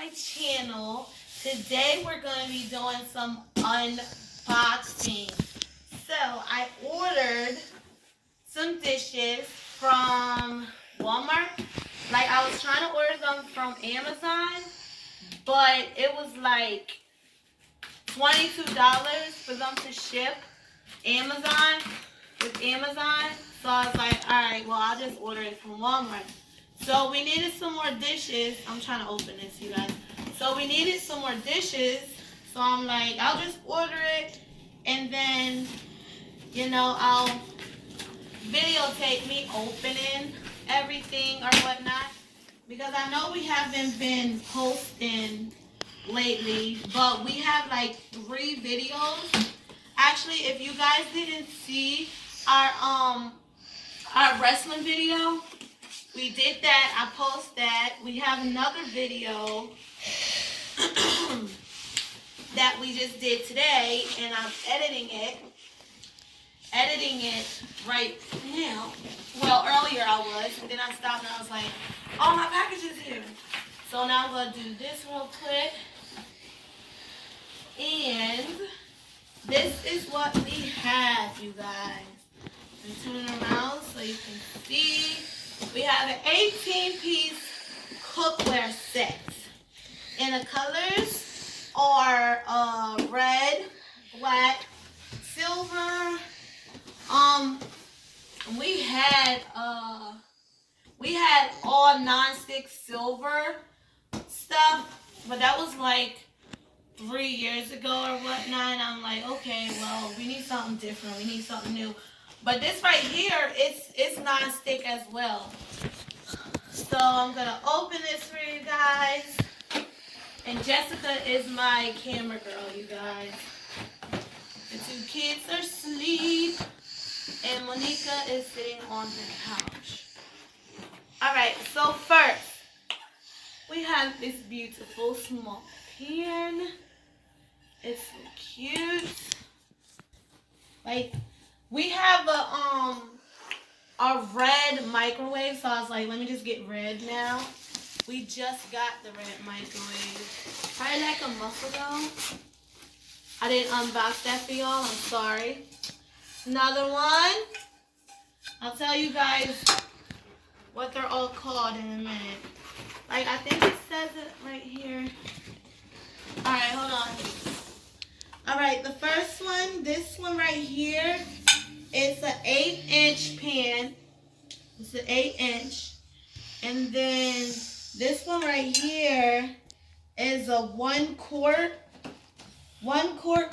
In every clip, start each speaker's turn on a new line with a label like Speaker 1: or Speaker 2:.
Speaker 1: my channel. Today we're going to be doing some unboxing. So I ordered some dishes from Walmart. Like I was trying to order them from Amazon, but it was like $22 for them to ship with Amazon. So I was like, alright, well I'll just order it from Walmart. So we needed some more dishes. I'm trying to open this, you guys. So we needed some more dishes. So I'm like, I'll just order it and then, you know, I'll videotape me opening everything or whatnot. Because I know we haven't been posting lately, but we have like 3 videos. Actually, if you guys didn't see our wrestling video, we did that. I posted that. We have another video that we just did today, and I'm editing it right now. Well, earlier I was, and then I stopped and I was like, oh, my package is here. So now I'm going to do this real quick. And this is what we have, you guys. I'm turning around so you can see. We have an 18-piece cookware set. And the colors are red, black, silver. We had all non-stick silver stuff, but that was like 3 years ago or whatnot. And I'm like, okay, well, we need something different. We need something new. But this right here, it's non-stick as well. So I'm gonna open this for you guys. And Jessica is my camera girl, you guys. The 2 kids are asleep. And Monica is sitting on the couch. Alright, so first, we have this beautiful small pan. It's so cute. Like, we have a red microwave, so I was like, let me just get red now. We just got the red microwave. Probably like a month ago. I didn't unbox that for y'all. I'm sorry. Another one. I'll tell you guys what they're all called in a minute. Like, I think it says it right here. Alright, hold on. Alright, the first one, this one right here, it's an 8-inch pan. It's an 8-inch. And then this one right here is a 1 quart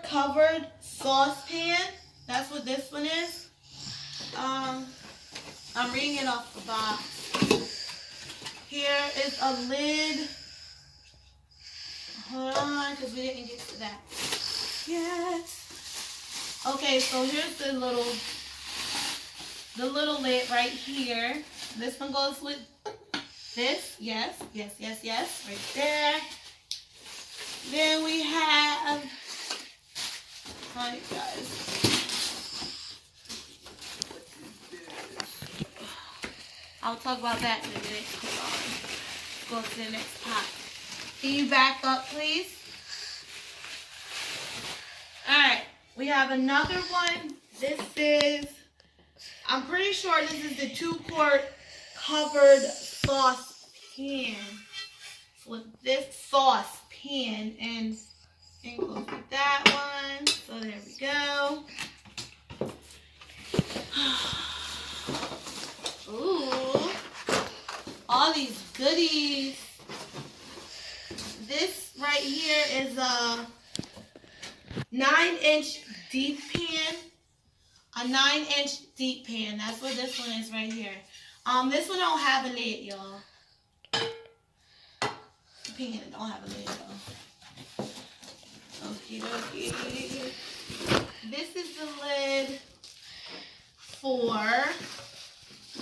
Speaker 1: covered saucepan. That's what this one is. I'm reading it off the box. Here is a lid. Hold on, because we didn't get to that yet. Okay, so here's the little lid right here. This one goes with this. Yes. Right there. Then we have, hi guys. I'll talk about that in a minute. Hold on. Let's go to the next pot. Can you back up, please? Alright, we have another one. This is, I'm pretty sure this is the 2-quart covered sauce pan. With this sauce pan, and goes with that one. So there we go. Ooh, all these goodies. This right here is a 9-inch deep pan. A 9-inch deep pan. That's what this one is right here. This one don't have a lid, y'all. The pan don't have a lid, though. Okay. This is the lid for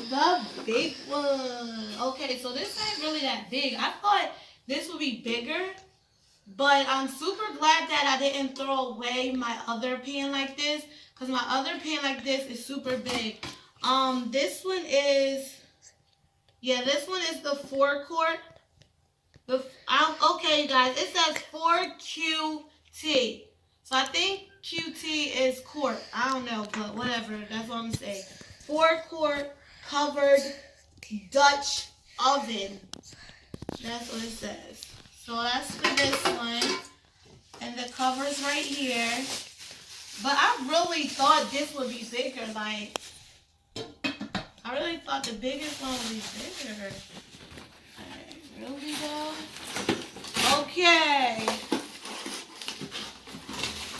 Speaker 1: the big one. Okay, so this ain't really that big. I thought this would be bigger, but I'm super glad that I didn't throw away my other pan like this, because my other pan like this is super big. This one is, yeah, this one is the 4-quart Okay, guys, it says 4QT. So I think QT is quart. I don't know, but whatever. That's what I'm saying. 4-quart covered Dutch oven. That's what it says. So that's for this one. And the cover's right here. But I really thought this would be bigger. Like, I really thought the biggest one would be bigger. Alright, really though? Okay.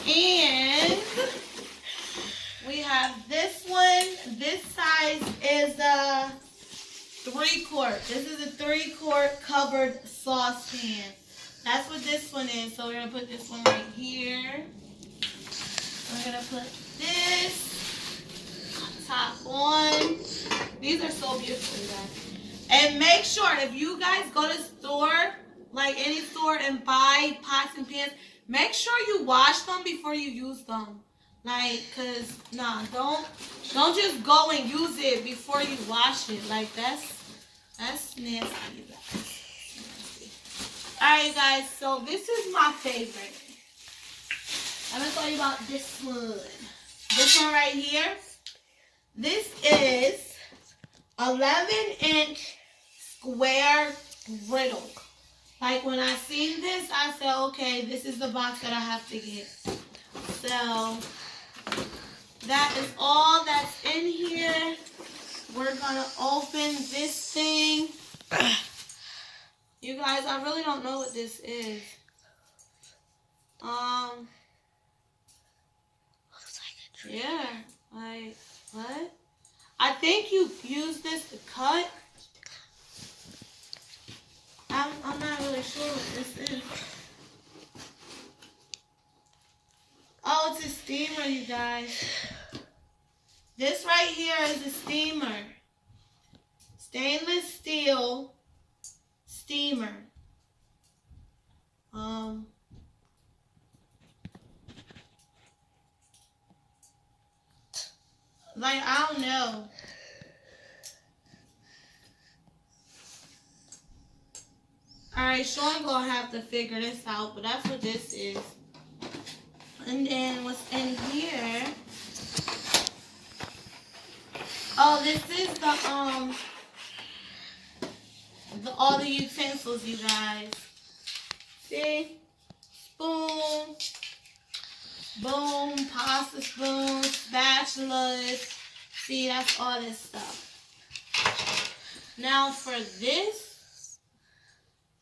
Speaker 1: And we have this one. This size is a 3-quart. This is a 3-quart covered saucepan. That's what this one is. So we're going to put this one right here. We're going to put this on top on. These are so beautiful, you guys. And make sure if you guys go to store, like any store, and buy pots and pans, make sure you wash them before you use them. Like, cause don't just go and use it before you wash it. Like that's nasty, you guys. Alright guys, so this is my favorite. I'm gonna tell you about this one. This one right here. This is 11-inch square griddle. Like when I seen this, I said, okay, this is the box that I have to get. So that is all that's in here. We're gonna open this thing. You guys, I really don't know what this is. Yeah, like, what? I think you use this to cut. I'm not really sure what this is. Oh, it's a steamer, you guys. This right here is a steamer. Stainless steel steamer. Like, I don't know. Alright, Sean gonna have to figure this out, but that's what this is. And then what's in here? Oh, this is all the utensils, you guys. See? Spoon. Boom, pasta spoons, spatulas. See, that's all this stuff. Now for this,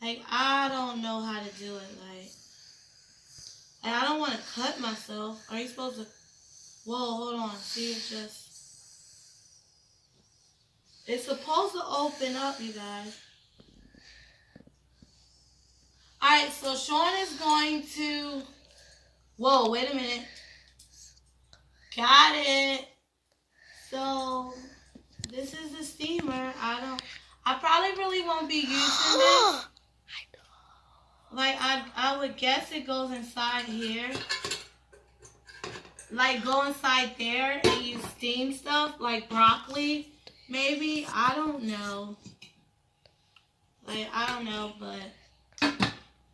Speaker 1: like, I don't know how to do it. Like I don't want to cut myself. Are you supposed to? Whoa, hold on. See, it's supposed to open up, you guys. Alright, so Sean is going to... Whoa, wait a minute. Got it. So, this is the steamer. I probably really won't be using this. Like, I would guess it goes inside here. Like, go inside there and you steam stuff, like broccoli, maybe. I don't know. Like, I don't know, but...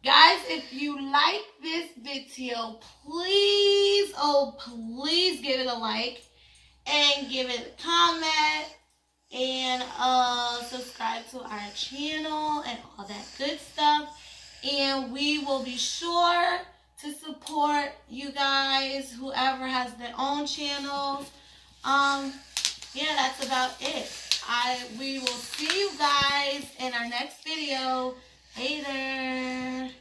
Speaker 1: Guys, if you like this video, please, oh, please give it a like and give it a comment and subscribe to our channel and all that good stuff. And we will be sure to support you guys, whoever has their own channels. Yeah, that's about it. We will see you guys in our next video. Later.